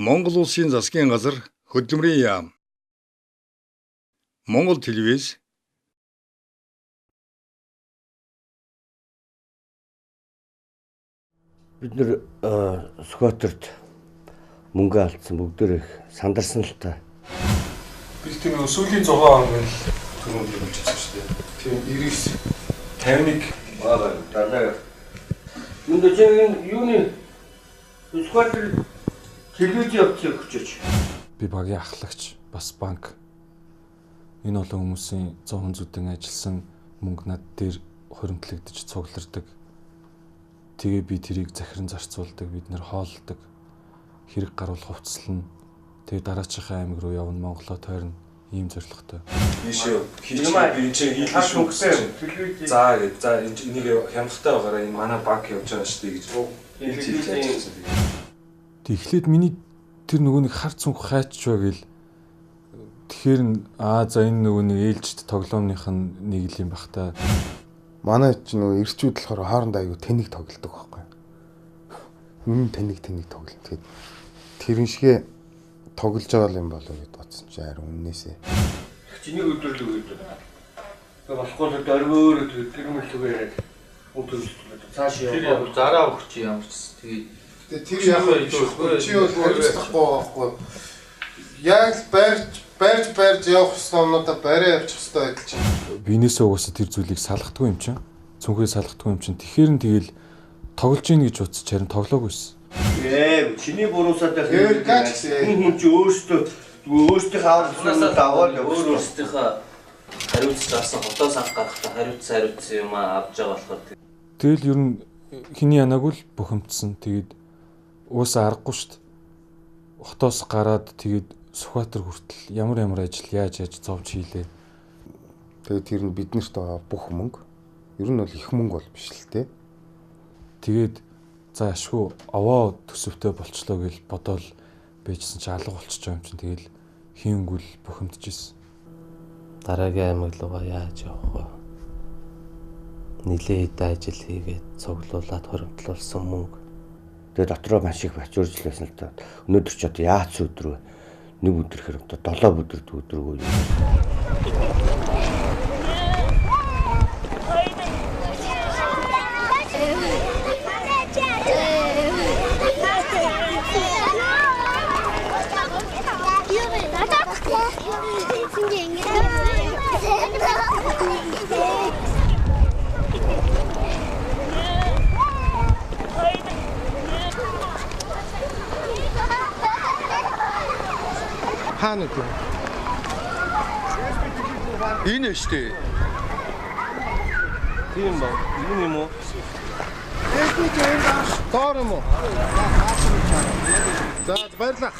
Монгол улсын засгийн газар хөдөлмөрийн яам. Монгол телевиз. Бид нэр Сүхбаатарт мөнгө алдсан бүгдээр их сандарсан л та. Бид тийм сүүлийн 6 он гэл түрүүнд явуулж байсан шүү дээ. Тийм 99 51 Аа дараа. Юунд ч юуны Сүхбаатар телевиз явуулах хүчээч. Би багийн ахлагч бас банк. Энэ олон хүмүүсийн 100 зүдэн ажилласан мөнгө над дээр хуримтлагдаж цуглардаг. Тэгээ би тэрийг захиран зарцуулдаг, бид нэр хооллдог. Хэрэг гарвал хувцлана. Тэгээ дараачихаа аймаг руу явна, Монголоо тойрно. Ийм зорилготой. Ийшээ хийж би чинь хийх шүү. За энийг хямдтай байгаараа энэ манай банк явж байгаа шүү дээ гэж. Тэгэхлээр миний тэр нөгөө нэг хар цүнх хайчваа гэл тэгэхээр за энэ нөгөө нэг ээлжид тоглоомных нь нэг л юм бах та. Манай ч нөгөө эрчүүд болохоор хоорондоо аягүй тэнэг тоглодог байхгүй. Тэнэг тоглолт. Тэгээд тэрэн шигээ тоглож байгаа юм болов гэд бодсон чи харин үннээсээ. Чиний өдөрлөг өгдөө. Тэгээ болохгүй л оргиор тэр мэлгүй яриад өдөрлөг. Цааш яваа. Зараа өгч юм чи. Тэгээд тэр яг чи бол хариуцлахгүй байхгүй. Яг барьж явах юмнуудаа барай явчих хэрэгтэй байдал чинь. Бинээсээ угаасаа тэр зүйлийг салгахгүй юм чинь. Цүнхээ салгахгүй юм чинь. Тэгэхээр нь тэгэл тоглож ийн гэж утсаж харин тоглоогүйсэн. Чиний буруусаад хүн чи өөртөө хаалцсан даваад өөртөө хариуцж авсан хотоос анх гарахтаа хариуцсан юм авч байгаа болохоор тэгэл ер нь хиний янаг л бухимдсан. Тэгээд уусаа аргагүй шүү дээ. Хотоос гараад тэгээд Сүхбаатар хүртэл ямар ажил яаж зовж хийлээ. Тэгээд тэр нь биднэрт байгаа бүх мөнгө ер нь бол их мөнгө бол биш л те. Тэгээд за ашгүй овоо төсөвтэй болчлоо гэж бодоол байжсэн чи алга болчихж байгаа юм чинь тэгэл хийнгүүл бухимдчихсэн. дараагийн аймаг руугаа яаж явах вэ? Нилээ хэд ажил хийгээд цуглуулад хоримтлуулсан мөнгө. Тэгээ дотроо маш их бачууржлээсэн л та. Өнөөдөр ч одоо яац өдрөө нэг өдөр хэрэг одоо 7 өдрөө юу. Хаана вэ? Энэ шүү дээ. Тийм ба. Энэ юм уу? Доор юм уу? За баярлалаа.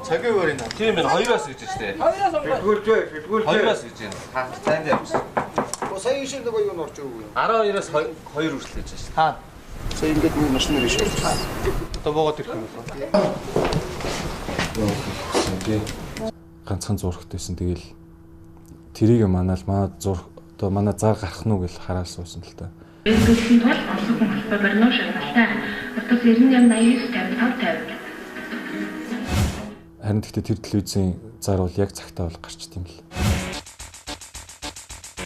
Цагийн өрийн. Тийм байна. Хоёроос гэж штэ. Хоёроос гэж байна. Танд явсан. Сая шиг нэг юу норч өгөө. 12-оос 2 хүртэл гэж штэ. Хаа. Сая ингэж нэг машин ирж байна. Одоо боогод ирэх юм бол. Ганцхан зурагтайсэн тэгэл тэрийг манай зураг одоо манай зар гарах нь уу гэж хараад суусан л та. Өөрсдийн тул олон хүн холбоо барьнуу шагналтай. Одоо 98 89 55. Харин гэхдээ тэр телевизийн зар бол яг цагтаа бол гарчт юм л.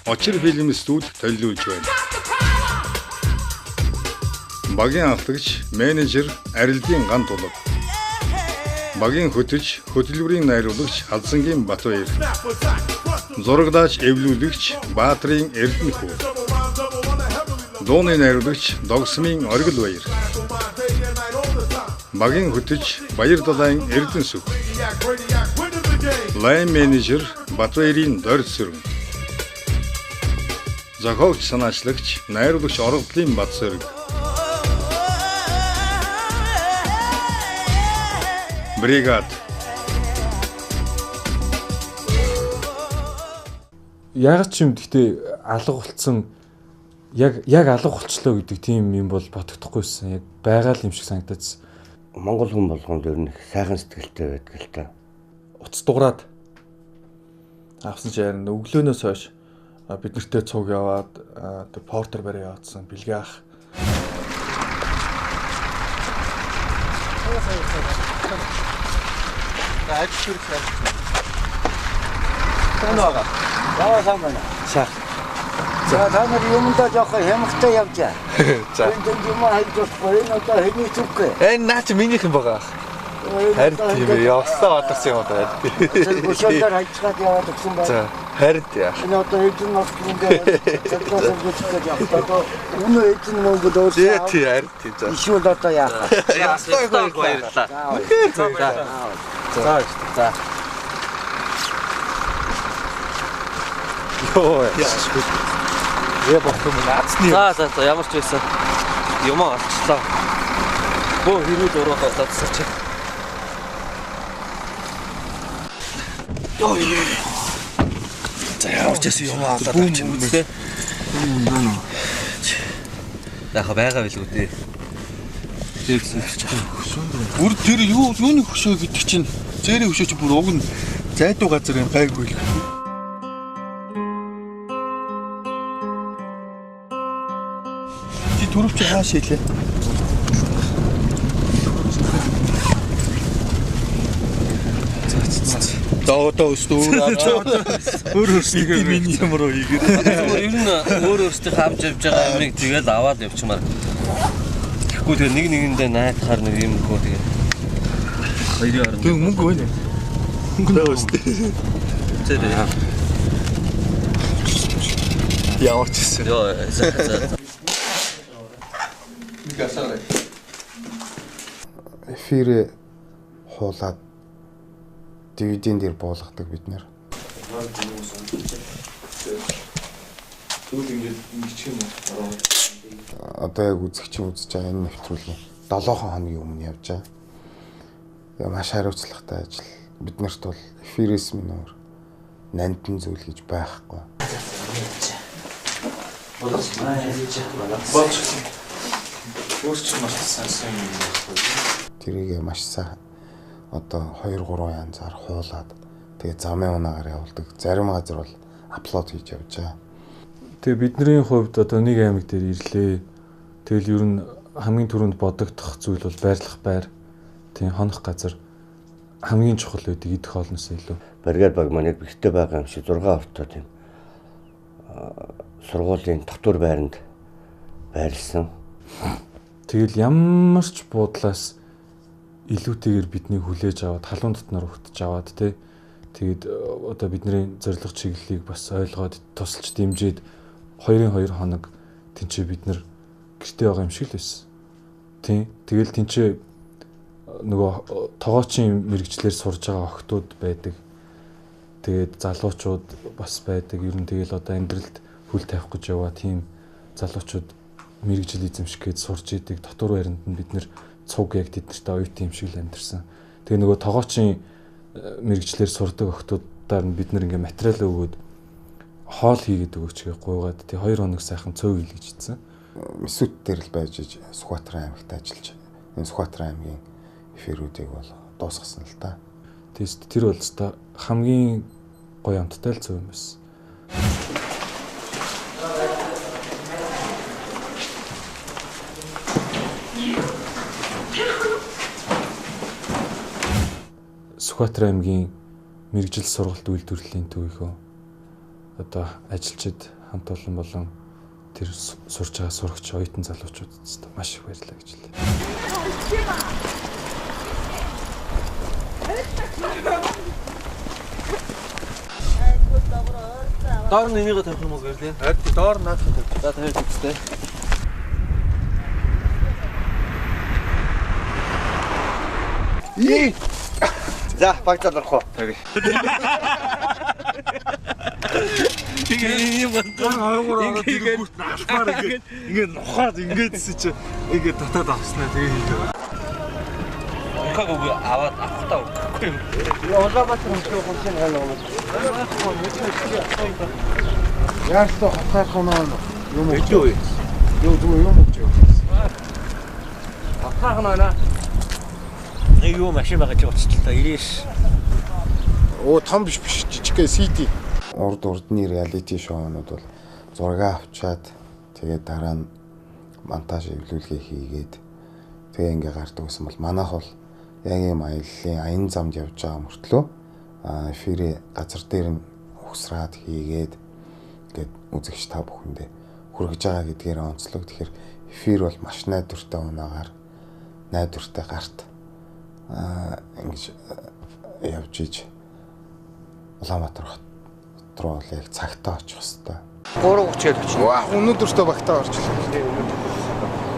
Очир фильм студи төлөвлөж байна. Багийн ахлагч, менежер, арилдын гант улаг. Багийн хөтөж, хөтөлбөрийн найруулагч Халзангийн Батбаяр. Зурагдаач, эвлүүлэгч Баатрин Эрдэнэхүү. Дууны найруулагч Догсмын Оргил Баяр. Багийн хөтөж, Баяр далайн Эрдэнэсүх. Лайн менежер Батбаярын Дорд Сүрэн. Зохиогч санаачлагч, найруулагч Оргодлын Батсэрэг. Бригад. Яг ч юм гэхдээ алга болцсон яг алга болчлоо гэдэг тийм юм бол бодогдохгүйсэн. Яг байгаа л юм шиг санагдаж. Монгол хүн болгонд ер нь сайхан сэтгэлтэй байдаг л та. Утас дуграад авсан чи харин өглөөнөөс хойш бид нартэй цуг яваад тэр портер барь яваадсан бэлгээ ах. Яа самбана. За. За та нар юмдаа жоохон хямгтай явжаа. За. Энд юм хайж болохгүй энэ одоо хэний зүггүй. Энэ наа чи минийхэн байгаа. Харин тийм явсаа одорсон юм одоо. Бушуудаар хайцгаад яваад гэсэн байна. За. Харин яа. Энэ одоо эзэн носгондоо цэцлээс гүцгээд явтаа үнэ эзэн мөнгө дөөс. Тий харин тий. За. Ишүүл одоо яах вэ? Ястаа баярлаа. За. За. Йоо. Я бохом наацны. За ямар ч байсан юм олчлоо. Бөө хэрүү дургахаа татсаач. Йоо. За ямар ч байсан юм олоод авчихсан үү те. Яха байгаа билгүй те. Бүр тэр юуны хөшөө гэдэг чинь зээрийн хөшөө чи бүр уг нь зайдуу газар юм байггүй л. Чи түрүүч хааш хийлээ. Доо өстөө өөр миний юм руу хийгээд. Ер нь өөр өөртөө хамж явж байгаа юмыг тэгэл аваад явчмаар. Тэгэхгүй тэгээ нэгэндээ найдахаар нэг юм гоо тэгээ. Хоёрын оронд. Тэг мөнгө байна. Мөнгө нөө өстөө. Зэр яа. Явчихсан. Йоо за. Эфирээ хуулаад DVD-н дээр буулгадаг бид нэр. Түл ингээд ингэчих юм уу? Одоо яг үзэгч үзэж байгаа энэ нэвтрүүлгийн 7 хоногийн өмнө явж байгаа. Яа маш хариуцлагатай ажил. Бид нарт бол эфирээс минь нандин зүйл гэж байхгүй. Болж өөрч маш сайн юм байна. Тэрийг маш сайн одоо 2-3 янзаар хуулаад тэгээ замын унаагаар явуулдаг. Зарим газар бол апплод хийж явж байгаа. Тэгээ бидний хувьд одоо нэг аймаг дээр ирлээ. Тэгэл ер нь хамгийн түрүүнд бодогдох зүйл бол байрлах байр. Тийм хонох газар хамгийн чухал байдаг идэх хоолноос илүү. Бригад баг манайд бэрхтээ байгаа юм шиг 6 автоо тийм сургуулийн дотор байранд байрлсан. Тэгэл ямар ч буудлаас илүүтэйгээр биднийг хүлээж аваад халуун дотноор өгтөж аваад тий. Тэгээд одоо бидний зорилго чиглэлийг бас ойлгоод тусалж дэмжиж 2-2 хоног тэнцээ бид нар гэртээ байгаа юм шиг л байсан. Тий. Тэгэл тэнцээ нөгөө тоогоочийн мэрэгчлэр сурж байгаа охтууд байдаг. Тэгээд залуучууд бас байдаг. Ер нь тэгэл одоо амьдралд хүл тавих гэж яваа тийм залуучууд мэрэгжил эзэмшгээд сурж идэг. Дотор байранд нь бид нэр цуг яг тэднэртэй оюутан юм шиг л амьдэрсэн. Тэгээ нөгөө тоогоочийн мэрэгчлэр сурдаг охтуудаар нь бид нэр ингээ материал өгөөд хоол хийгээд өгөөч гэж гуйгаад тэгээ 2 хоног сайхан цөв хийл гэж хэлсэн. Месүт дээр л байж Сүхбаатар аймагт ажиллаж. Энэ Сүхбаатар аймгийн эфирүүдийг бол дуусгасан л та. Тэст тэр бол өстой хамгийн гоё амттай л цөв юм байсан. Сүхбаатар аймгийн мэрэгжил сургалт үйлдвэрлэлийн төвийнхөө одоо ажилчид хамт олон болон тэр сурч байгаа сурагч оюутан залуучуудад маш их баярлалаа гэж хэлээ. Доор нь энийг тавих юм уу гэрлээ? Доор наадах. За тавих үстэй. За багтаад орох уу? Тэгээ юм байна. Ингээд нухаад ингээдсэн чи ингээд татаад авснаа тэгээ хийлээ. Каггүй аваад авахтаа өгөхгүй юм. Улаанбаатар хэмжээ хонсын гал юм. Яаж ч хатаах юм юм Өчөө. юм өгч. Хатаах наа. Нэг юу машин байгаа ч уцчлаа 90. Оо том биш жижигхэн CD. урдны реалити шоунууд бол зураг авчаад тэгээд дараа нь монтаж эвлүүлгээ хийгээд тэгээ ингээ гардаг гэсэн бол манайх бол яг юм аяллаа аян замд явж байгаа мөртлөө эфирийн газар дээр нь ухсраад хийгээд ингээд үзэгч та бүхэндээ хүргэж байгаа гэдгээр онцлог. Тэгэхээр эфир бол маш найдвартай унаагаар найдвартай гарт ингэж явж иж Улаанбаатар хот руу яг цагтаа очих хэвээр. 3:30-д очих. Ваа, өнөөдөртөө багтаа орчлоо.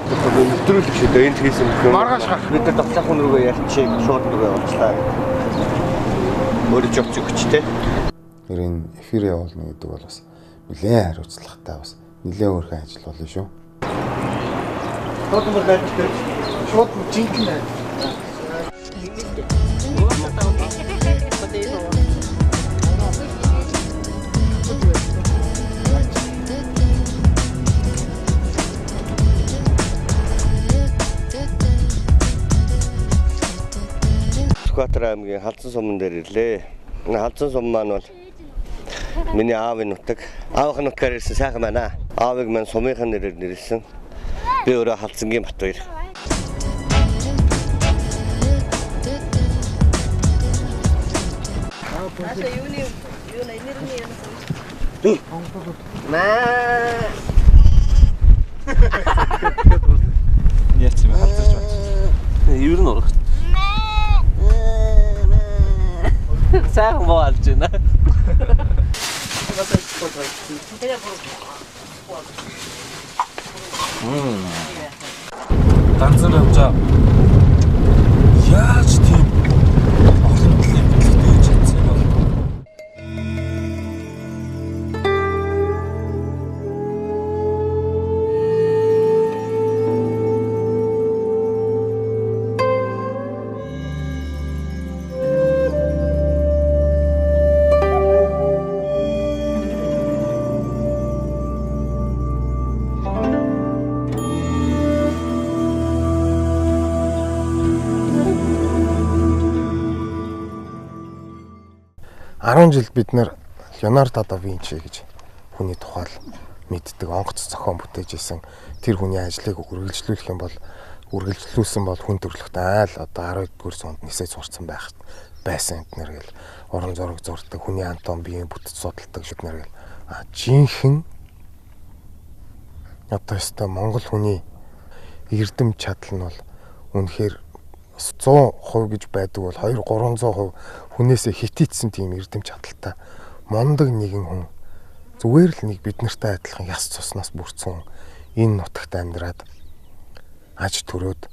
Өдрөлөг шүү дээ. Энд хийсэн юм. Маргааш гарах бид нар давталхан руугаа ярьчих шууд руугаа очлаа. Өөрөж явчих хүчтэй. Энэ эфир явуулна гэдэг бол бас нэлээд хариуцлагатай бас нэлээд өөрхөн ажил болно шүү. Шууд мөр найддаг. Шууд жинхэнэ. Сүхбаатар аймгийн Халзан суман дээр ирлээ. Энэ Халзан сум маань бол миний аавын нутаг. Аавын нутгаар ирсэн сайхан байна. Аавыг маань сумынхаа нэрээр нэрлсэн. Би өөрөө Халзангийн Батбаяр. Яц юм хавцарч байна. Юу н урах. Сайхан боолж байна. Ганцхан явжаа. Яаж тийм охинтлын битлэгтэй гэж хэлсэн юм бол. Жил бид нар Леонардо да Винчи гэж хүний тухай мэддэг онгоц зохион бүтээж исэн тэр хүний ажлыг үргэлжлүүлэх юм бол үргэлжлүүлсэн бол хүн төрөлхтөө айл одоо 12-р зуунд нисэж сурцсан байсан эднэр гэл уран зураг зурдаг хүний антон биеийн бүтэц судалдаг шүднэр гэл жинхэнэ одоо өстой Монгол хүний эрдэм чадал нь бол үнэхээр 100% гэж байдаг бол 200-300% хүнээсээ хитийдсэн тийм эрдэм чадалтай мондөг нэгэн хүн зүгээр л нэг бид нартай адилхан яс цуснаас бүрдсэн энэ нутагт амьдраад аж төрөөд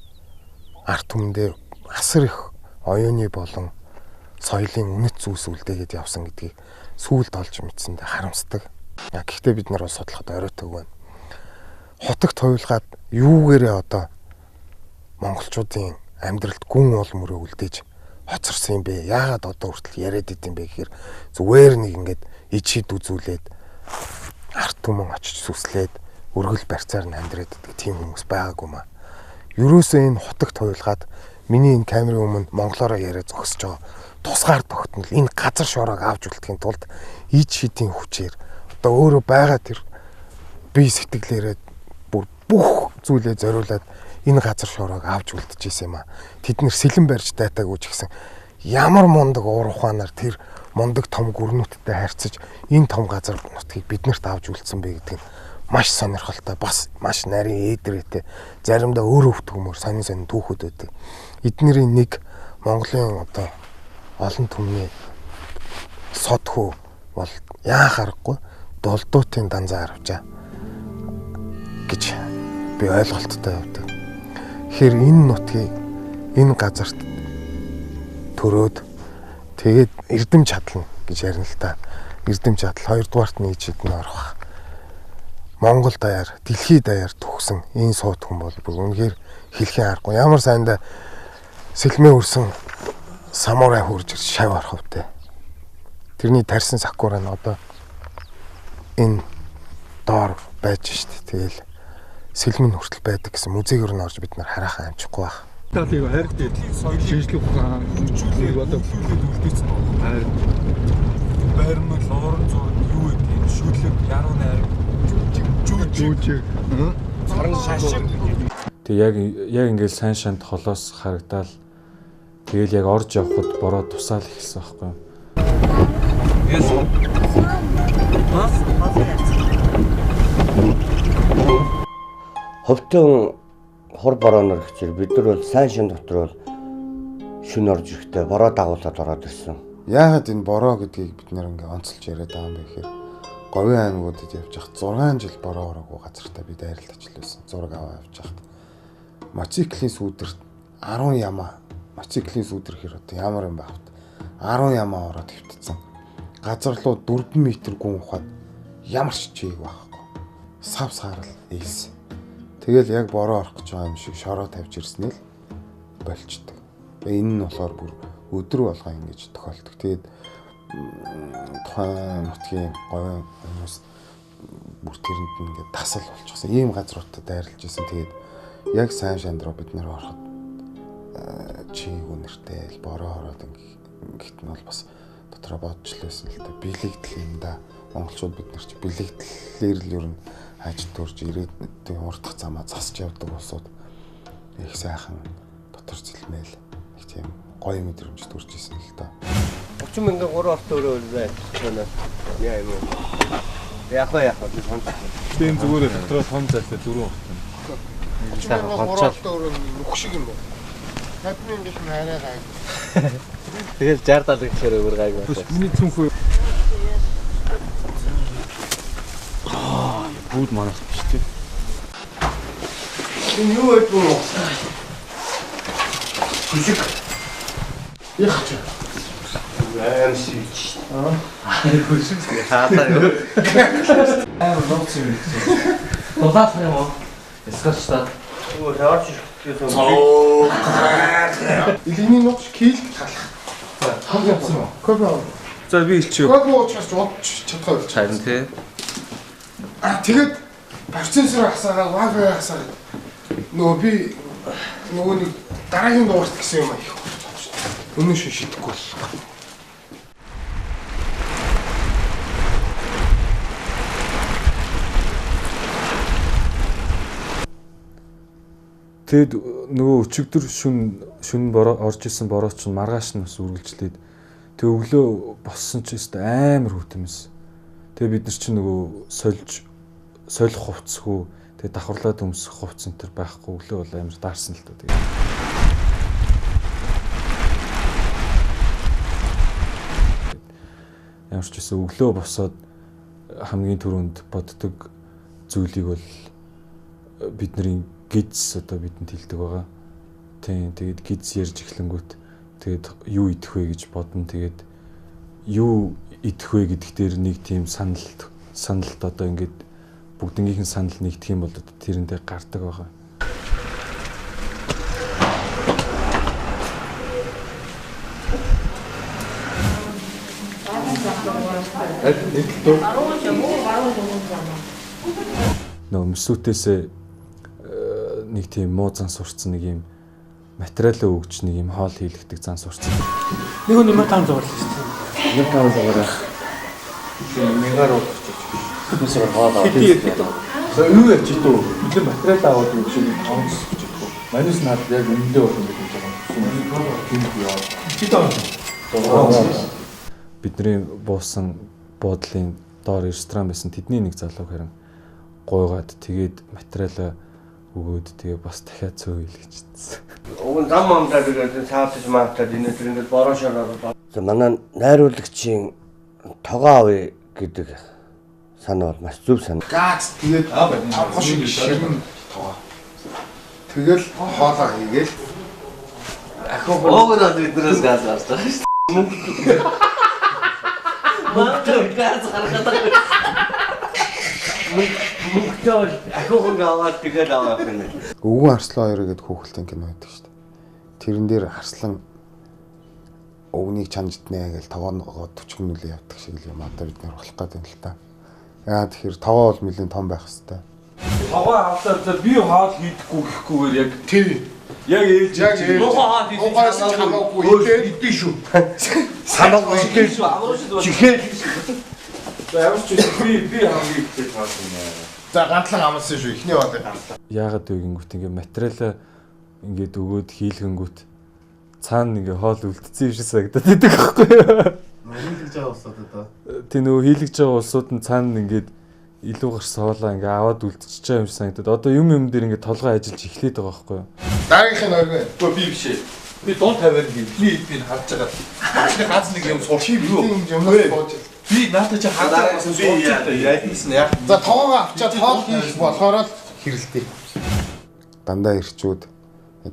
арт түмэндээ асар их оюуны болон соёлын үнэт зүйлс үлдээгээд явсан гэдгийг сүүлд олж мэдсэндээ харамсдаг. Гэхдээ бид нар бас судлахад оройтойг байна. Хотогт хойлгаад юугээрээ одоо монголчуудын амьдралд гүн уул мөрөө үлдээж хоцорсон юм бэ? Яагаад одоо хүртэл яриад идэм бэ гэхээр зүгээр нэг ингээд ичид үзүүлээд арт түмэн очиж сүслээд өргөл барьцаар нь амьдраад идэг тийм хүмүүс байгаагүй маа. Ерөөсөө энэ хотогт хойлгаад миний энэ камерын өмнө монголоор яриа зогсож байгаа тусгаар тогтнол энэ газар шороог авч үлдэхийн тулд ид шидийн хүчээр одоо өөрөө байгаа тэр бие сэтгэлээрээ бүх зүйлээ зориулаад энэ газар шороог авч үлдчихсэн юм аа. Тэд нэр сэлэн барьж дайтаагүй ч гэсэн ямар мундаг уур ухаанаар тэр мундаг том гүрнүүдтэй харьцаж энэ том газар нутгийг биднэрт авч үлдсэн бэ гэдэг нь маш сонирхолтой бас маш нарийн ээдрээтэй заримдаа өөрөө өвтгөмөр сонин түүхүүд байдаг. Эднэрийн нэг Монголын одоо олон түмний сод хөө бол яа харахгүй долдуутын данзаа харвчаа гэж би ойлголттой явдаг. Тэгэхээр энэ нутгийг энэ газарт төрөөд тэгээд эрдэм чадлна гэж ярина л та. Эрдэм чадал хоёрдугаарт нэг жидэн орох. Монгол даяар, дэлхий даяар төгсөн энэ сууд хүн бол үнэхээр хэлхийн аргагүй. Ямар сайндаа сэлмээ өрсөн самурай хурж шав орохвтэй. Тэрний тарьсан сакура нь одоо энэ доор байж штт. Тэгэл сэлмэн хүртэл байдаг гэсэн музейгээр нь орж бид нар хараахан амжихгүй байх. Талыг хайртай шинжлэх ухаан хөгжүүлэх одоо үлдээсэн байна. Байрны лорон зураг шүлэг яруу найр Жүжиг. саран шашиг. Тэг яг ингээл сайн шанд холоос харагдаал тэгэл яг орж явхад бороо тусаал эхэлсэн байхгүй юу? Хөвтөн хор бороонор хичээл бид нар бол сайн шин дотор бол шүн орж ирэхдээ бороо дагуулад ороод ирсэн. Яагаад энэ бороо гэдгийг бид нэр ингээ онцолж яриад байгаа юм бэ гэхээр Говийн аймагуудад явж хахад 6 жил бороо ороогүй газартаа бид айралт ажилласан. Зураг аваа явж хахад мотоциклийн сүүдэрт 10 ямаа мотоциклийн сүүдэр хэр одоо ямар юм байх вэ? 10 ямаа ороод хөвтцэн. Газар руу 4 м гүн ухаад ямар ч чийг байхгүй. Сав саарал ээлсэн. Тэгэл яг бороо орох гэж байгаа юм шиг шороо тавьж ирсэн л болчдөг. Энэ нь болохоор бүр өдөр болгоо ингэж тохиолдог. Тэгээд тухайн нутгийн говийн хүмүүс бүр тэрэнд ингээд тасал болчихсон. Ийм газруудад дайрлаж исэн. Тэгээд яг сайн шанд руу бид нэр ороход чийгүү нэртэй бороо ороод ингээд нь бол бас дотроо бодож лээсэн л да. Бэлэгдэл юм да. Монголчууд бид нар чи бэлэгдлэр л ер нь хаж төрж ирээд урдах замаа засч явдаг улсууд их сайхан дотор зэлмэл их тийм гоё мэдрэмж төрж исэн л да. 30 мянган 3 орт өрөө үлээ. Яа юм. Яг би сонч. Тийм зүгээр дотроо том зайлтай 4 орт. Сайхан хонцол нүх шиг юм уу? 50 мянган хайраа гай. Тэгэл 60 70 гэхээр өөр гайг байна. Миний цүнхөө Бүгд манайх биш тийм. Энэ юу вэ гоо? Хүчиг. Яах ч. Амсич. Хүчиг хаалаа юу? нууц юм. Дулаах юм уу? Эсгэрчтэй. Өө хаарч ирсэн. Илний нууц кил халах. Хаг явсан уу? Кофе. За би илчээ. Кофе уучраач удаж чадхаа болж. Харин тий. Тэгээд процессор хасаагаа wifi хасаагаа нөгөө би нөгөө нэг дараагийн дугаарт гэсэн юм аа их болж байна. Өнөө шидэхгүй бол. Тэгэд нөгөө өчигдөр шүн бороо орж исэн бороо ч маргааш нь бас үргэлжлээд тэг өглөө боссон ч өст амар хүтэмс. Тэгээ бид нар чинь нөгөө солих хувцсгүй тэгээ давхарлаад өмсөх хувц энэ төр байхгүй өглөө бол амар даарсан л тоо тэгээ. Ямар ч гэсэн өглөө босоод хамгийн түрүүнд боддог зүйлийг бол бидний гидс одоо бидэнд хэлдэг байгаа. Тийм тэгээд гидс ярьж эхлэнгүүт тэгээд юу идэх вэ гэж бодно. Тэгээд юу идэх вэ гэдэгт дээр нэг тийм саналт одоо ингээд бүгднгийнхэн санал нэгдэх юм бол тэрэндээ гардаг байгаа. Нөө mëсүүтээс нэг тийм муу зан сурцсан нэг юм материалаа өгч нэг юм хоол хийлгдэг зан сурцсан. Нэг нь 1500 зурлаа шүү дээ. 1500 зурлаа. Нэгээр өгч. Хүмүүсээр хоолоо. За юу яж итүү? Бид нар материал аваад өгч нэг онц гэж бодгоо. Манайс наад яг өндөө болно гэж байгаа. Бидний буусан буудлын доор ресторан байсан тэдний нэг залуу харин гойгаад тэгээд материалаа өгөөд тэгээ бас дахиад цөө хийлгэжсэн. Уг зам амдаа тэгээд цаатаж маатаад энэ төр ингээд бороо шороод. За манай найруулагчийн тогоо авъя гэдэг санаа бол маш зөв санаа. Гац тэгээд авах шиг ширэн тогоо. Тэгэл хоолоо хийгээл Оогноод биднээс газ гарч байгаа шүү дээ. Мөн газ гаргаад байгаа. Мөнхтөл ахиухан аваад тэгээд авах юм. Өвгөн Арслан 2 гэдэг хүүхэлдэйн кино байдаг шүү дээ. Тэрэн дээр Арслан өвгнийг чанжднэ гэж тогоогоо 40 нүлээ явдаг шиг юм. Одоо бид нэр болох гэдэг юм л та. Яа тэгэхээр тогоо бол нэлээд том байх хэвээр. Тогоо авлаа би хоол хийдэггүй гэхгүйгээр яг тэр яг ээлж Хоол хийх хамаагүй идэх шүү. Самаагүй идэх шүү. Чихээ. Ямар ч би хамгийн ихтэй таарсан юм аа. За гантлан амлсан шүү. Эхний удаа гантлан. Яагаад вэ гингүүт ингээ материалаа ингээд өгөөд хийлгэнгүүт цаана ингээ хоол үлдсэн юм шиг санагдаад байдаг байхгүй юу? Хийлгэж байгаа улсууд одоо. Тэ нөгөө хийлгэж байгаа улсууд нь цаана ингээд илүү гарсан хоолоо ингээ аваад үлдчихэж байгаа юм шиг санагдаад одоо юм дээр ингээ толгой ажиллаж эхлээд байгаа байхгүй юу? Дараагийнх нь оргоо. Үгүй би биш ээ. Би дунд тавиад би харж байгаа. Ганц нэг юм сурчих юу? Би наатаа чи хаадаасан би яадсан яа. За тоогоо авчаад хоол хийх болохоор л хэрэлдээ. Дандаа ирчүүд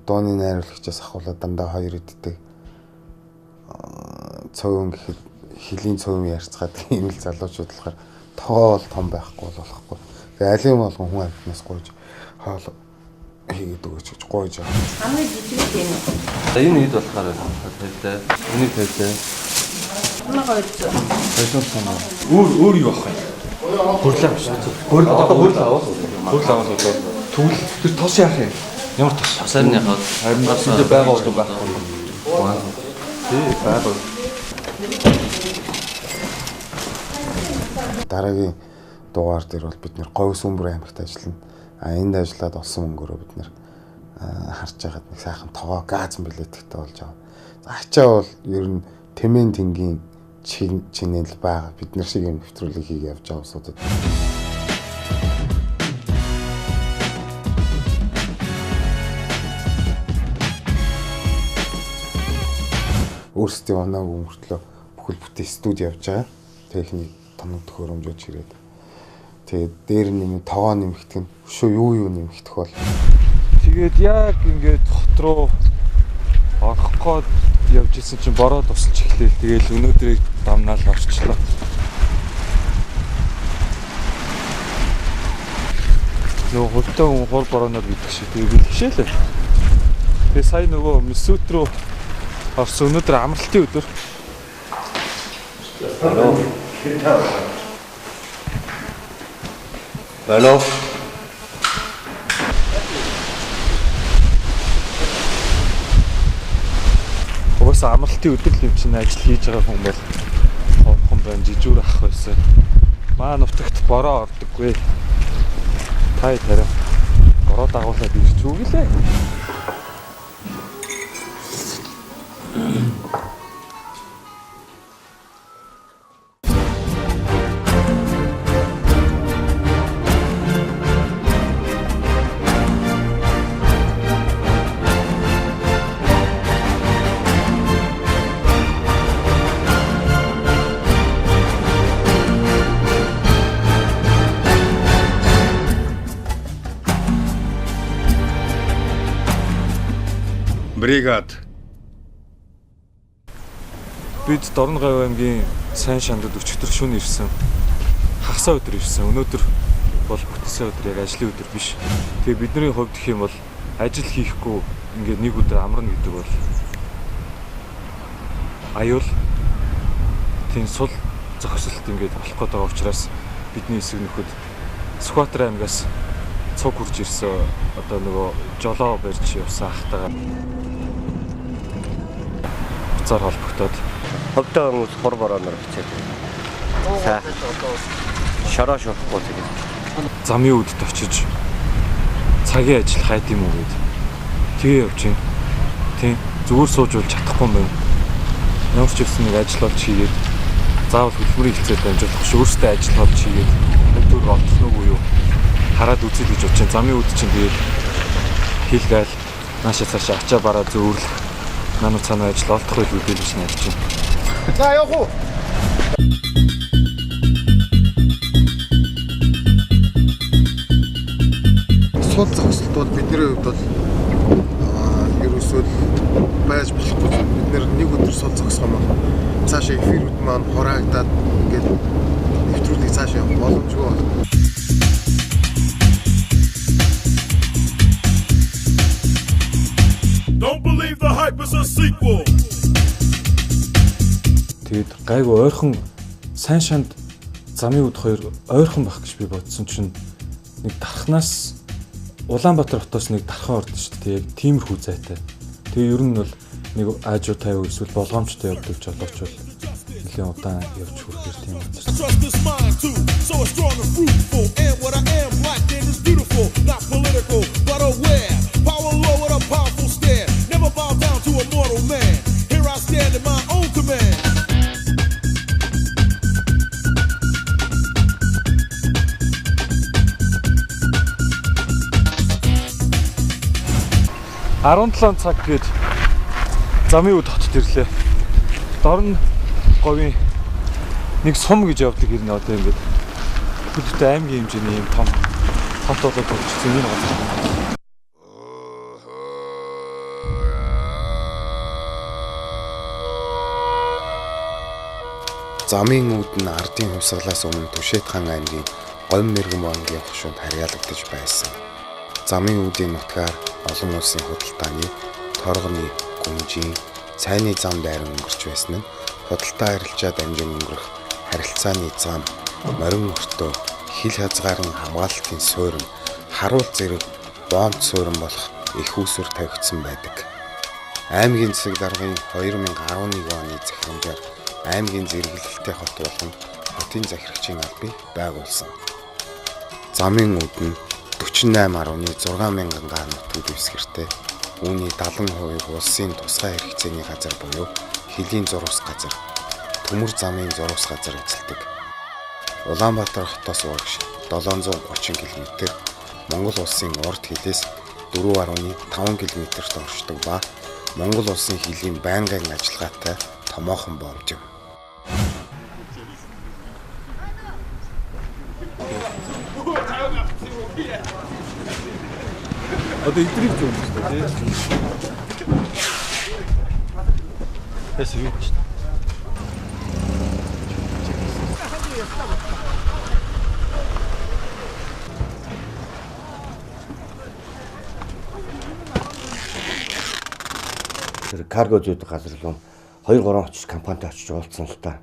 дууны найруулагчаас ахуулаад дандаа хоёр иддэг. Цөөн гэхэд хилийн цөөн ярьцгаад ийм л залуучууд болохоор тоол том байхгүй болохгүй. Тэгээ алим болгон хүн амтнаас гойж хоол хийгээд өгөөч гэж гойж байгаа. Хамгийн жижиг юм. Энэ хэд болохоор хэлтэй. Энийг хэлтэй. Өөр юу ах вэ? Хөрлөө авч. Хөрл аваад тэгвэл тэр тос яах юм? Ямар тос? Тосарны хаад. Харин тостой байгаа уу байхгүй юу? Тий, байгаа. Дараагийн дугаар дээр бол бид нэр говь сүмбэр аймагт ажиллана. Энд ажиллаад олсон мөнгөөрөө бид нэр харж байгаад нэг сайхан тоогоо гаазан билеттэй болж байгаа. Ачаа бол ер нь тэмэн тэнгийн чинэл байгаа. Бид нар шиг юм нэвтрүүлэг хийгээ явж байгаа усуудад. Өөрсдийн оноо өмөртлөө бүхэл бүтэн студи явж байгаа. Техник тоног төхөөрөмжөж ирээд. Тэгээд дээр нэмээ тоогоо нэмэгдэх нь шүү юу нэмэгдэх бол. Тэгээд яг ингээд хот руу орох гээд явж исэн чинь бороо тусалж эхлэв. Тэгээл өнөөдрийг дамнаал орчлоо. Нөгөө хөлтөө хүн хор борооноор бидэх шиг тэгээ бэлгшээлээ. Тэгээ сая нөгөө Месут руу орсон өнөөдөр амралтын өдөр. Алло. Угаасаа амралтын өдөр л юм чинь ажил хийж байгаа хүн бол ховхон байна, жижүүр ах байсан. Маа нутагт бороо ордоггүй. Тай тарай. Бороо дагуулад ирж үгэлээ. Бригад. Бид Дорноговь аймгийн сайн шандад өчигдөр шөнө ирсэн. Хагасаа өдөр ирсэн. Өнөөдөр бол бүтээсэн өдөр яг ажлын өдөр биш. Тэгээ бидний хувьд гэх юм бол ажил хийхгүй ингээд нэг өдөр амарна гэдэг бол аюул тийм сул зохисолт ингээд болох гээд байгаа учраас бидний эсрэг нөхөд Сүхбаатар аймгаас цуг хурж ирсэн одоо нөгөө жолоо барьж явсан ахтайгаа буцаар холбогдоод Хөвдөө хүмүүс хор борооноор бичээд. Сайхан. Шороо шорохгүй тэгээд. Замын үдд очиж цагийн ажил хайд юм уу гэд. Тэгээ явж гин. Тийм зүгээр сууж бол чадахгүй юм байна. Ямар ч гэсэн нэг ажил болж хийгээд заавал хөдөлмөрийн хилцээд дамжуулах ш өөртөө ажил болж хийгээд өдөр олдсон уу юу хараад үзэл гэж бодож чинь замын үд чинь тэгээд хийлгээл нааша цаашаа ачаа бараа зөөрлөх нануу цаана ажил олдох байлгүй гэж найдаж байна. За явах уу? Сул зогсолт бол бидний хувьд бол ерөөсөө байж болохгүй. Бид нэг өдөр сул зогсох юм аа. Цаашаа эфирүүд маань хураагдаад ингээд нэвтрүүлгийг цаашаа явах боломжгүй байна. Don't believe the hype is a sequel. Тэгээд гайгүй ойрхон сайн шанд замын үд хоёр ойрхон байх гэж би бодсон чинь нэг дархнаас Улаанбаатар хотоос нэг дархан ордон шүү дээ. Яг тиймэрхүү зайтай. Тэгээ ер нь бол нэг аажуу 50 эсвэл болгоомжтой явдаг жолооч бол нэлээд удаан явж хүрэх тийм үзэж I trust this mind too, so it's strong and fruitful. And what I am, black and is beautiful, not political, but aware. Power low with a powerful stare. Never bow down to a mortal man. Here I stand in my own command. $17 цаг гээд замын үд хотод ирлээ. Дорн говийн нэг сум гэж явдаг ирнэ одоо ингээд. Бүдтэй аймгийн хэмжээний юм том хот болоод болчихсон юм байна. Замын үд нь ардын хувьсгалаас өмнө Түшэт хаан аймгийн Говь мэргэн бангийн хошуунд харьяалагдаж байсан. Замын үдийн нутгаар олон улсын худалдааны, торгоны, гүнжийн, цайны зам байран өнгөрч байсан нь худалдаа харилцаа дамжин өнгөрөх харилцааны зам, морин өртөө, хил хязгаарын хамгаалалтын суурин, харуул зэрэг бомб суурин болох их усүр тавигдсан байдаг. Аймгийн засаг даргын 2011 оны захирамжаар аймгийн зэрэглэлтэй хот болгон хотын захирагчийн албыг байгуулсан. Замын үд нь 48.6 мянган га нутаг дэвсгэртэй үүний 70% улсын тусгай хэрэгцээний газар буюу хилийн зурвас газар, төмөр замын зурвас газар эзэлдэг. Улаанбаатар хотоос урагш 730 км, Монгол улсын урд хилээс 4.5 км-т оршдог ба Монгол улсын хилийн байнгын ажиллагаатай томоохон бомжив. Одоо идрийг зүүн шүү дээ. Тэс юу ч. Тэр карго зүйдэг газар руу 2-3 очиж компанитай очиж уулзсан л та.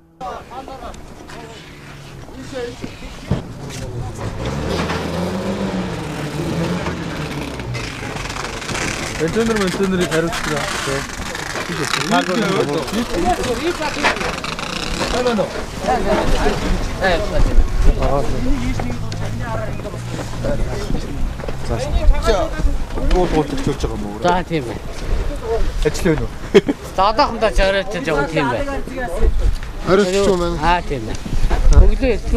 Контейнерыг хариуцдаг. Гуулж байгаа юм уу? За тийм ээ. Ажиллана уу? Заадахандаа чараатай жаа тийм ээ. Хариуцч юм байна. Аа тийм ээ.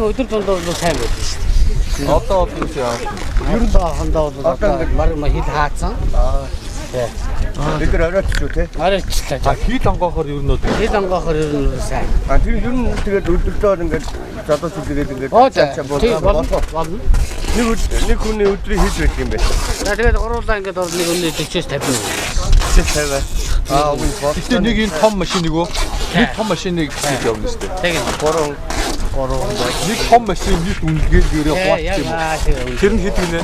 Өдөр тундаа бол сайн байдаг шүү дээ. Одоо яа. Ер нь заахандаа бол одоо марга хил хаацсан. Бид нар оройч шүү те. Оройчлаа. А хил онгоохоор ер нь хил онгоохоор ер нь сайн. А тэр ер нь тэгээд өдөртөө ингээд залуучууд тэгээд ингээд цаашаа болно. Нэг хүний өдрийн хил байдаг юм байна. За тэгээд уруулаа ингээд нэг өнөө 40-50. 50. Аа үгүй боо. Гэтэ нэг энэ том машин нэг үү? Нэг том машиныг хийж явна шүү дээ. Тэгээд нэг том машин нэг үнэлгээл гэрээ хуваалчих юм уу? Тэр нь хэд гинэ?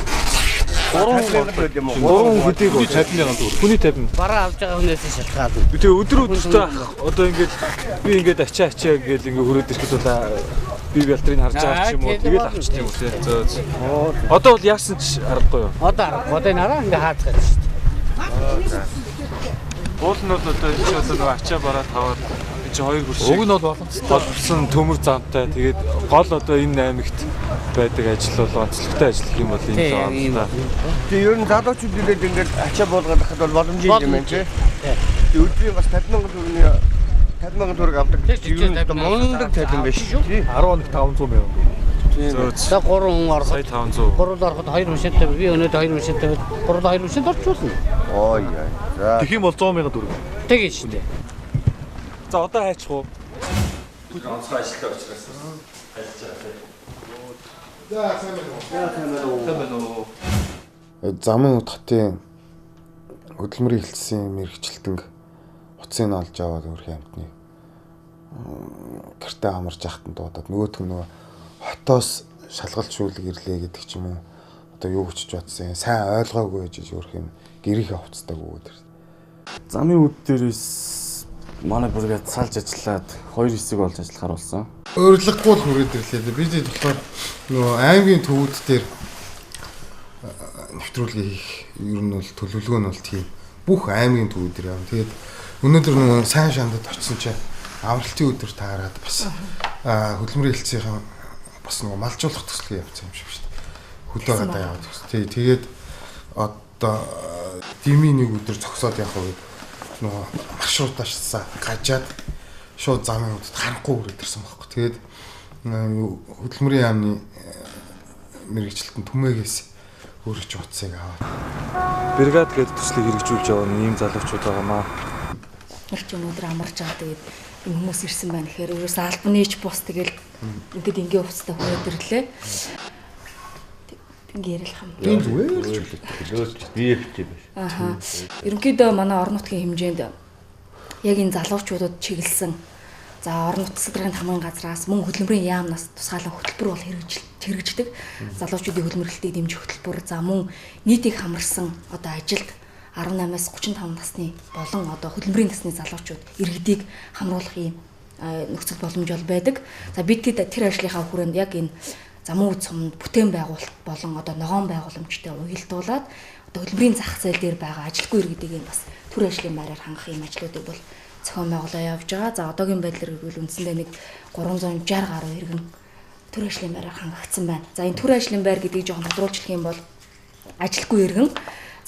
3 хэдийг 50,000 төгрөг. Хүний 50. бараа авч байгаа хүнээс шалтгаална. Тэгээ өдөр өдөртөө одоо ингээд би ингээд ачаа гээл ингээд хүрээд ирэхэд бол би бэлтрийг харж байгаа ч юм уу тэгэл авчих юм уу тий. Одоо бол яасан ч аргагүй юу? Одоо аргагүй. Одоо энэ араа ингээд хаацгаад шүү дээ. Уул нь бол одоо энэ бол нөгөө ачаа бараад таваад чи хоёр хөршиг. Уг нь бол болсон төмөр замтай тэгээд гол одоо энэ аймагт байдаг ажил бол онцлогтой ажил гэх юм бол энэ л. Тэгээ ер нь залуучууд ирээд ингээд ачаа буулгаад хахад бол боломжтой юм байна тий. Тэгээ өдрийн бас 50,000 төгрөг авдаг. Ер нь мундаг талин биш шүү. 11,500,000. За 3 хүн орох. Сая 500. Гурвал ороход 2 машинтай би өнөөдөр 2 машинтай гурвал 2 машинд орчуулна. Ой яа. За. Тэгэх юм бол 100,000 төгрөг. Тэгэж шүү дээ. За одоо хайчих уу? Онцгой ажилтаа учраас хайж байгаа тийм. Замын үд хотын хөдөлмөрийн хэлтсийн мэрэгчлэлтэнг утсыг олж аваад өөрхийн амтны гэртээ амарч яхад дуудаад нөгөөх нь хотоос шалгалт шүүлэг ирлээ гэдэг ч юм уу одоо юу гэж бодсон сайн ойлгоогүй гэж өөрхийн гэрийнхээ хувцдаг өгөөд. Замын үд дээрээс манай бүргээд салж ажиллаад 2 хэсэг болж ажиллахаар болсон. Өөрлөггүй л хүрээд ирлээ. Бид болохоор нөгөө аймгийн төвүүд дээр нэвтрүүлгээ хийх ер нь бол төлөвлөгөө нь бол тийм бүх аймгийн төвүүд дээр явна. Тэгээд өнөөдөр нөгөө сайн шандад очсон чинь авралтын өдөр таараад бас хөдөлмөрийн хэлцийн бас нөгөө малжуулах төслийг явуулсан юм шиг шүү дээ. Хөдөө гадаа яваад төс. Тэгээд одоо димийн нэг өдөр зогсоод явах үед нөгөө маршрутаашсаа гажаад шууд замын үдэд харанхуй үрээд ирсэн байхгүй. Тэгээд хөдөлмөрийн яамны мэрэгчлэлтэн түмээгээс өөрөж утсыг аваад бригад гэдэг төслийг хэрэгжүүлж байгаа ийм залуучууд байгаамаа. Нэг ч өнөөдөр амарч байгаа тэгээд энэ хүмүүс ирсэн байна гэхээр өөрөөсөө албаныч бус тэгэл ингээд ингийн хувцастай хүрээд ирлээ. Ингээ ярилах юм. Тийм зүгээр би ихтэй биш. Ерөнхийдөө манай орон нутгийн хэмжээнд яг энэ залуучуудад чиглэсэн за орон нутгийн салбарын хамгийн газраас мөн хөдөлмөрийн яамнаас тусгаалan хөтөлбөр бол хэрэгждэг. Залуучуудын хөдөлмөрлөлтийг дэмжих хөтөлбөр за мөн нийтийг хамарсан одоо ажилд 18-аас 35 насны болон одоо хөдөлмөрийн насны залуучууд иргэдийг хамруулах ийм нөхцөл боломж бол байдаг. За бид тэр ажлынхаа хүрээнд яг энэ замун үд сумд бүтээн байгуулалт болон одоо ногоон байгууламжтай уялдуулаад одоо хөдөлмөрийн зах зээл дээр байгаа ажилгүй иргэдийг бас төр ажлын байраар хангах ийм ажлуудыг бол зохион байгуулалт явж байгаа. За одоогийн байдлаар гэвэл үндсэндээ нэг 360 гаруй иргэн төр ажлын байраар хангагдсан байна. За энэ төр ажлын байр гэдгийг жоохон тодруулж хэлэх юм бол ажилгүй иргэн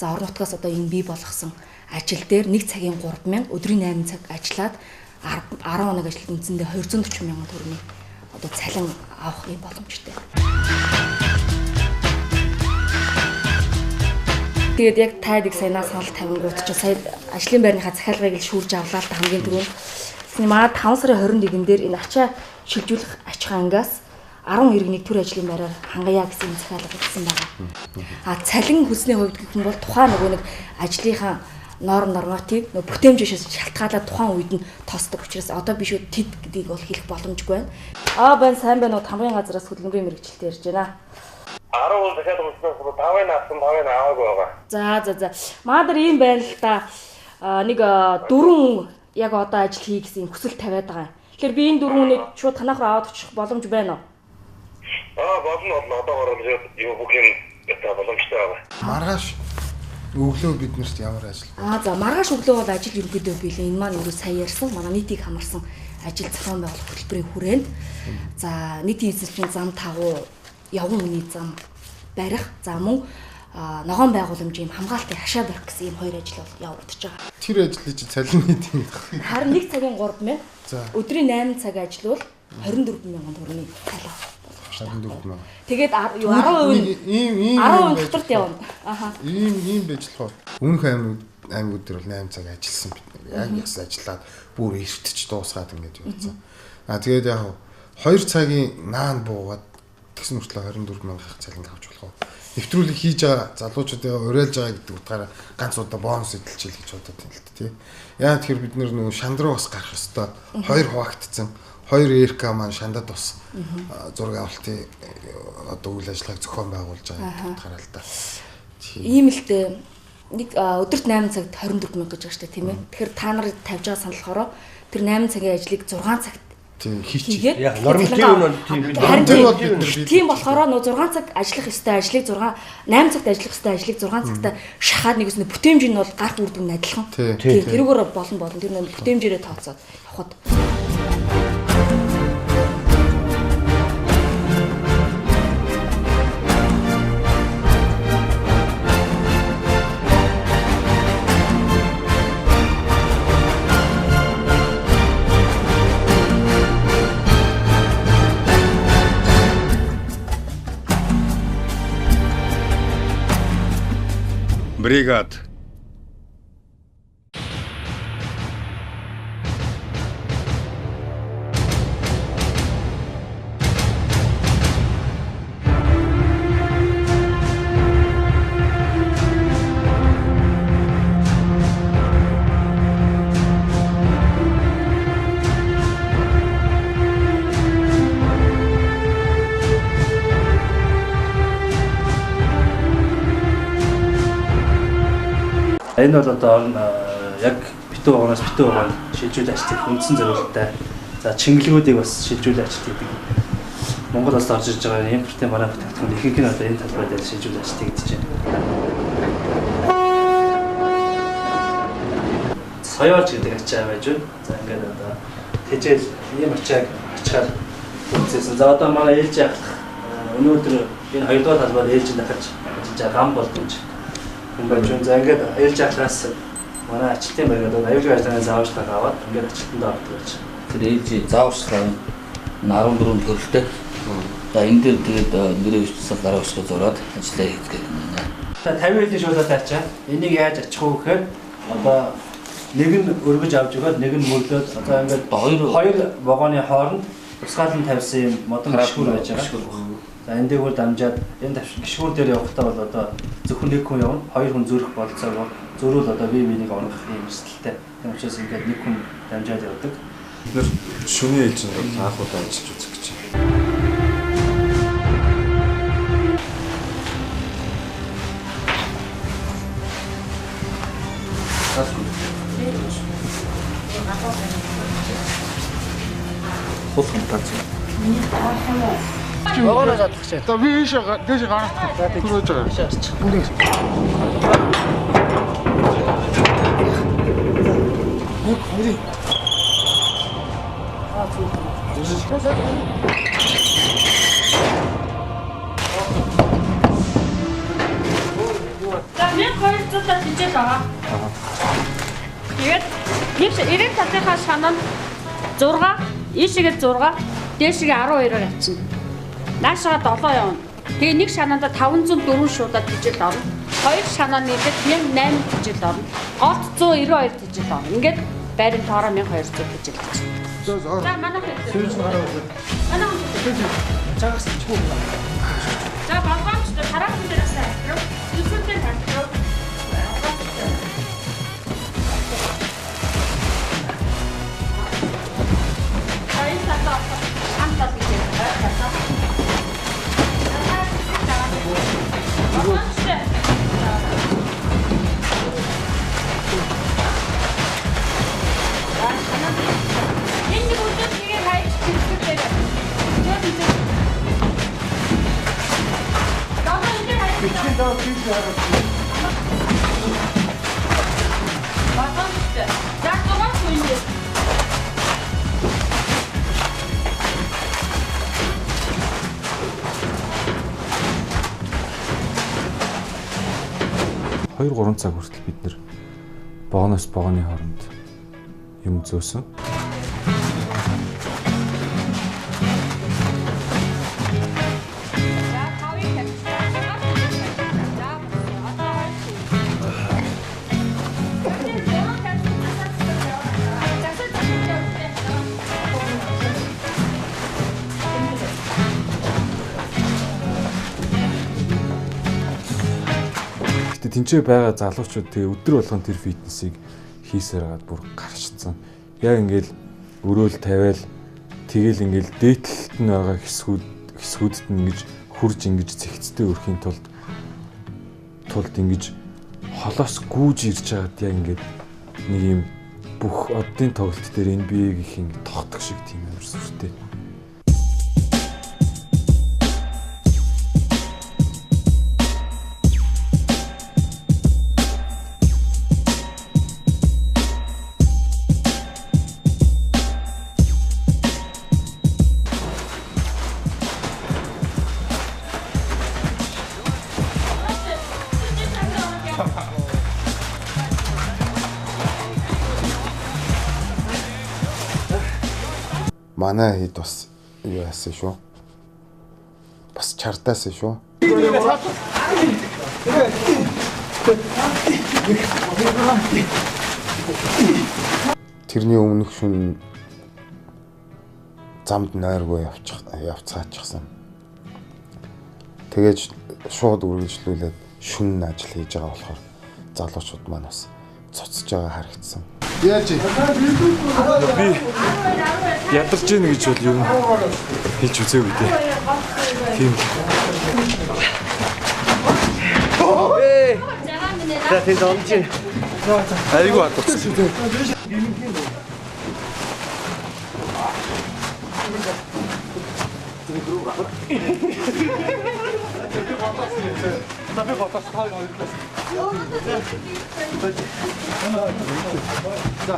за орон нутгаас одоо энэ бий болгосон ажил дээр 1 цагийн 3,000 өдрийн 8 цаг ажиллаад 10 хоног ажиллаад үндсэндээ 240 мянган төгрөгийн одоо цалин авах юм боломжтой. Тэгээд яг тайдаг саянаас санал тавингууд ч сая ажлын байрныхаа захиалгыг л шүүрж авлаа л та хамгийн түрүүнд. Манай 5 сарын 21-нд дээр энэ ачаа шилжүүлэх аж ахуйнгаас 10 иргэнийг төр ажлын байраар хангая гэсэн захиалга хийсэн байгаа. Цалин хүсний хувьд гэх юм бол тухайн нөгөө нэг ажлынхаа норматив нөгөө бүтээмжээс шалтгаалаад тухайн үед нь тоосдог учраас одоо биш үү тэд гэдгийг бол хэлэх боломжгүй байна. Байна сайн байна уу тамгын газраас хөдөлмөрийн мэрэгчлэлтэй ярьж байна. 10 дахиад өмснөөс 5-ын авсан 5-ын аваагүй байгаа. За. Маадэр ийм байна л да. Нэг 4 яг одоо ажил хий гэсэн хүсэл тавиад байгаа. Тэгэхээр би энэ 4-ийг шууд танах руу аваад очих боломж байна уу? Болно. Одоогоор юу бүх юм ята боломжтой байгаа. Маргааш өглөө биднэрт ямар ажил? За маргааш өглөө бол ажил ерөнхийдөө биелээ. Энэ маань өөрөө сая ярьсан манай нийтийг хамарсан ажил зохион байгуулах хөтөлбөрийн хүрээнд. За нийтийн эзэмшлийн зам тагуу явган үний зам барих за мөн ногоон байгууламжийн хамгаалтын хашаа барих гэсэн ийм 2 ажил бол явагдаж байгаа. Тэр ажлыг чи цалин нийт юм байна. Харин 1 цагийн 3,000 өдрийн 8 цаг ажиллавал 24 мянган төгрөгийн цалин. 24 мянга. Тэгээд 10% ийм 10% дотор явна. Ийм байжлахаар өмнөх аймагуд дээр бол 8 цаг ажилласан бид яг яс ажиллаад бүр эртч дуусгаад ингэж явсан. Тэгээд яг 2 цагийн наан буугаад тэгсэн мөртлөө 24 мянган цалин авч болох уу? Нэвтрүүлэг хийж байгаа залуучуудаа уриалж байгаа гэдэг утгаараа ганц удаа бонус эдэлчихэл гэж бодоод байна л тий. Яа тэгэхээр бид нөгөө шандруу бас гарах ёстой. 2 хуваагдсан. 2 РК маань шандад бас зураг авалтын одоо үйл ажиллагааг зохион байгуулж байгаа утгаараа л да. Ийм л дээ. Нэг өдөрт 8 цагт 24 мянга гэж байгаа шүү дээ тийм ээ. Тэгэхээр та нар тавьж байгаа санал болохоор тэр 8 цагийн ажлыг 6 цагт хийгээд яг норматив нь тийм болохоор нөө 6 цаг ажиллах ёстой ажлыг 8 цагт ажиллах ёстой ажлыг 6 цагтаа шахаад нэгс нь бүтээмж нь бол гарах үр дүн адилхан. Тэрүүгээр болно. Тэр нөө бүтээмжээрээ тооцоод явахад бригад Энэ бол одоо яг битүү вагоноос битүү вагон шилжүүлж ажиллах үндсэн зорилготой. За чингэлгүүдийг бас шилжүүлж ажиллах гэдэг. Монгол улс орж иж байгаа импортын манай бүтээгдэхүүн ихэнх нь одоо энэ талбар дээр шилжүүлж ажиллах гэж байна. Соёолч гэдэг ачаа байж байна. За ингээд одоо тэжээл ийм ачааг ачаар үзсэн. За одоо манай ээлж яах өнөөдөр энэ хоёрдугаар талбайд ээлжинд дахиж ажиллаж гам болдож. Ингээд за ингээд ээлж яахаас манай ачлалтын байгаад аюулгүй ажиллагааны зааварчилгааг аваад ингээд ачлалтанд ордог гэж. Тэр ээлжийн зааварчилгаа нь 14 төрөлтэй. За энэ дээр тэгээд нэрээ өчсөн гараа өсгөө зураад ажиллаа хийх гэх юм байна. 50 хэлийн шуудаад ачаа. Энийг яаж ачих вэ гэхээр одоо нэг нь өргөж авч өгөөд нэг нь мөрлөөд одоо ингээд хоёр вагоны хооронд тусгаалan тавьсан юм модон гişгүүр байж байгаа. За энэ дээгүүр дамжаад энэ гişгүүр дээр явахдаа бол одоо зөвхөн нэг хүн явна, хоёр хүн зүрх болцоогоор зөрүүл одоо бие биенийг онгох юм эрсдэлтэй. Тийм учраас ингээд нэг хүн дамжаад явдаг. Бид нэр шөнийн ээлжинд анх удаа ажиллаж үзэх гэж байна. Хулхан таач. Вагоноос атлах шээ. За би дээш гарах. Түрөөж За 1200-аар хичээл байгаа. Тэгээд нэг 90 талынхаа шанаа 6, ийшээгээ 6, дээшээгээ 12-оор ачна. Наашаа 7 явна. Тэгээ нэг шанаанда 504 шуудаад хичээл орно. Хоёр шанаа нийлээд 18 хичээл орно. Голд 192 хичээл орно. Ингээд байрын тоороо 1200 хичээл очно. За манайх сүүж гараа үзээ. Манайх чагаас чгүй. За болгоомч тарах дээрээс авчих. Юусэн тавьчих. Ай тата амтал гэж байна. Энэ бүтэц нэг хайж хэлчихлээ. Бичин даа тийш хараад. Багт. Яг томас үндэ. Хоёр 3 цаг хүртэл бид нэр богоноос богоны хооронд юм зөөсөн. Тэнцээ байгаа залуучууд тэгээ өдөр болгон тэр фитнесийг хийсээр хагаад бүр гарчсан. Яг ингээл өрөөл тавиал тэгэл ингээл дээдлэлт нь байгаа хэсгүүдэд нь ингэж хурж ингэж зэгцтэй өрхийн тулд ингэж холоос гүүж ирж байгаад яг ингээд нэг юм бүх оддын тоглолт дээр NBA гэх юм тогтох шиг тийм амар сүртэй. Манай хэд бас юу яасан шүү. Бас чартаасан шүү. Тэрний өмнөх шүн замд нойргүй явцгаачихсан. Тэгээд шууд үргэлжлүүлээд шүн ажил хийж байгаа болохоор залуучууд маань бас цоцож байгаа харагдсан. Яаж би ядарч ийн гэж бол юу хийж үзээгүй дээ. Тийм. За тэнд онч. Айгуу атсан. Напи батас таа ойлголоо. За.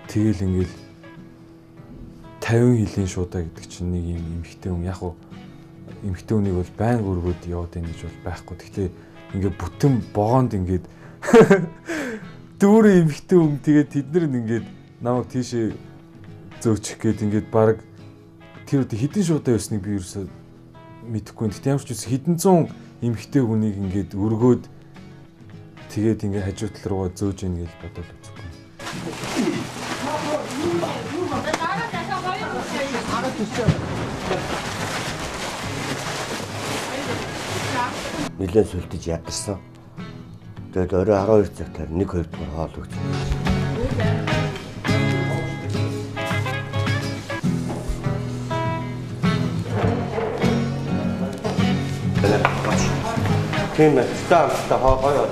Тэгэл ингээл 50 жилийн шуудаа гэдэг чинь нэг юм эмхтэй хүн яг уу эмхтэй хүнийг бол байнга өргөд яваад байна гэж бол байхгүй. Гэхдээ ингээд бүтэн богоонд ингээд дүүрэн эмхтэй хүн тэгээд тэд нар ингээд намайг тийшээ зөөчих гээд ингээд баг тэр үедээ хідэн шуудаа явсныг би ерөөсөө мэдэхгүй. Гэхдээ ямар ч үс хідэн зуун эмхтэй хүнийг ингээд өргөөд тэгээд ингээд хажуу тал руугаа зөөж ийн гэж бодоод үзэхгүй. Нилээн сүлдэж ядарсан. Тэгээд орой 12 цагтаар 1-2 дугаар хоол өгч. Тийм ээ. Та хоо.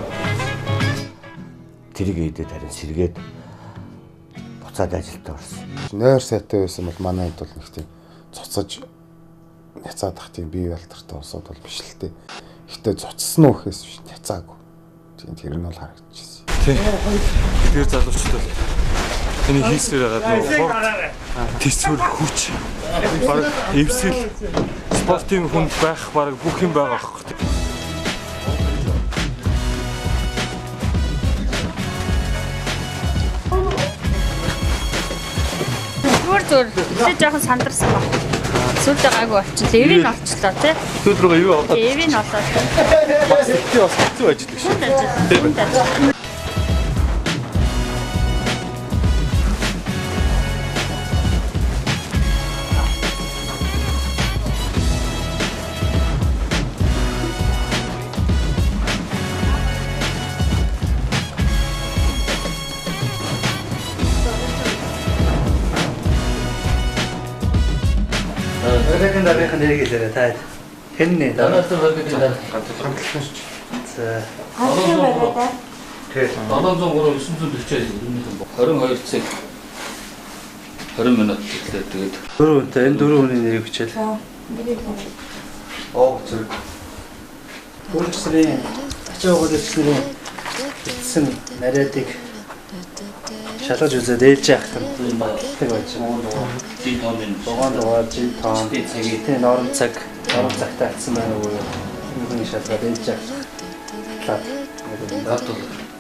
Тэрийг идээд харин сэргээд буцаад ажилд орсон. Нойр сайтай байсан бол манай хэд бол нэг тийм цуцаж няцаад ах тийм бие ялдартай усууд бол биш л дээ. Гэтэ цуцсан уу гэхээс биш няцаагүй. Тийм тэр нь бол харагдчихсэн. Тийм. Тэр залуучууд бол энэ хийсээр байгаа нөгөө тэсвэр хүч баг эвсэл спортын хүнд байх баг бүх юм байгаа хэрэг. Зүгээр тэ жоохон сандарсан баг. Сүлдээ гайгүй болчихлоо. Эвийн олчлоо тий. Сүүл рүүгээ юу аваад? Эвийн олоод. Бас хэцүү ажилладаг шүү. Өргөдөн дараахан дэрэг хэлээрэй та. Хэннэ дараа. За. Хашиг байна. Тэгээд 703 940 22 цаг 20 минут гэхлээр тэгээд дөрөвтэй энэ дөрөв хүний нэрийг бичээл. Оо зэрэг. Бүрчсрийн ачаагаар ирсэн гэсэн нариадыг шалгаж үзээд ээлж яах юм болдог байж байгаа. Жин тооны жин тоон цагийн норм цагтаа атсан байна уу? Юуны шалгаад ээлж яах.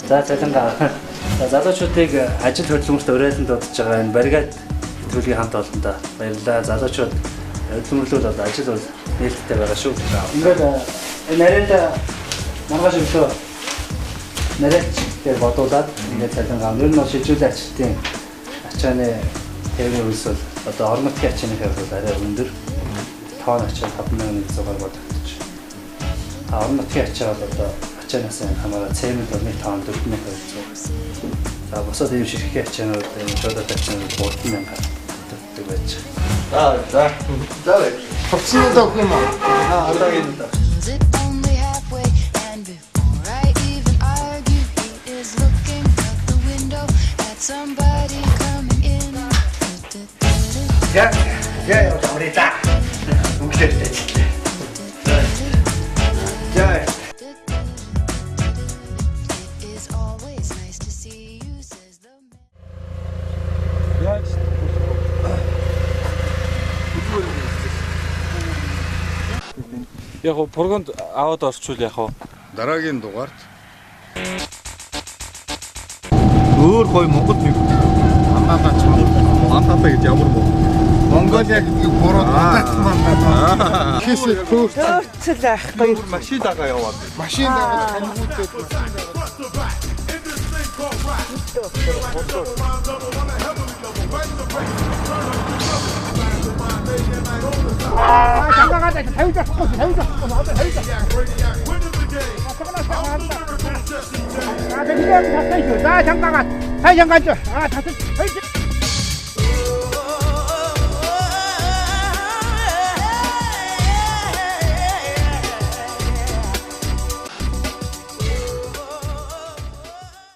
За цалингаа. Залуучуудыг ажил хөдөлмөрт уриалан дуудаж байгаа энэ баригад төлөвийн хамт олондоо баярлалаа. Залуучууд хөдөлмөрлөл бол ажил бол нээлттэй байгаа шүү. Ингээд нарийнда маргааш өглөө нарийнч дээр бодуулаад ингээд цалингаа ер нь бол шилжүүлэн ажилтны ачааны тээврийн үйлс бол одоо орон нутгийн ачааны тээвэр бол арай өндөр. Тоон ачаа 5100-аар бодогдож. Орон нутгийн ачаа бол одоо ачаанаас хамаараа цемент орны тоон 4200. За босоод ийм ширхэг ачаанууд шуудад ачаанууд 3000 гэдэг байж байгаа. За. Хувцсны док юм аа. Одоо энэ док. Somebody coming in. Yeah, ahorita. Yeah. It is always nice to see you, says the man. Яг гоо прогонд аваад орчвол яг гоо дараагийн дугаарт өөр гоё Монгол нэг мандата гэж ямар Монголиа гэдэг буруу мандат мандат. Хийсэл төөцөл ахгүй. Машин дагаа яваад. Машин дагаа хамгуудад. 잠깐만. 잠깐만.